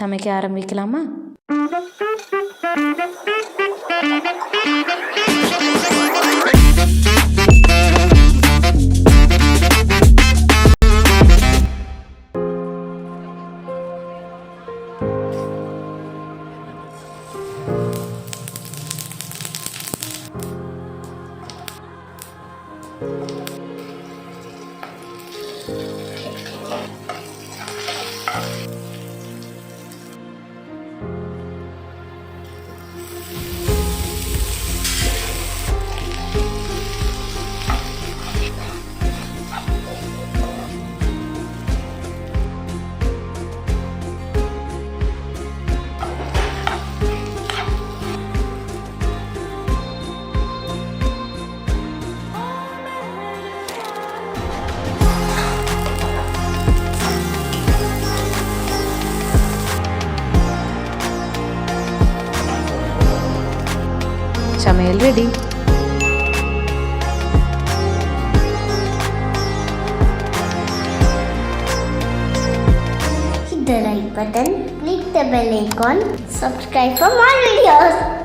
சமைக்க ஆரம்பிக்கலாமா? சமையல் ready. Hit the like button, click the bell icon, subscribe for more videos.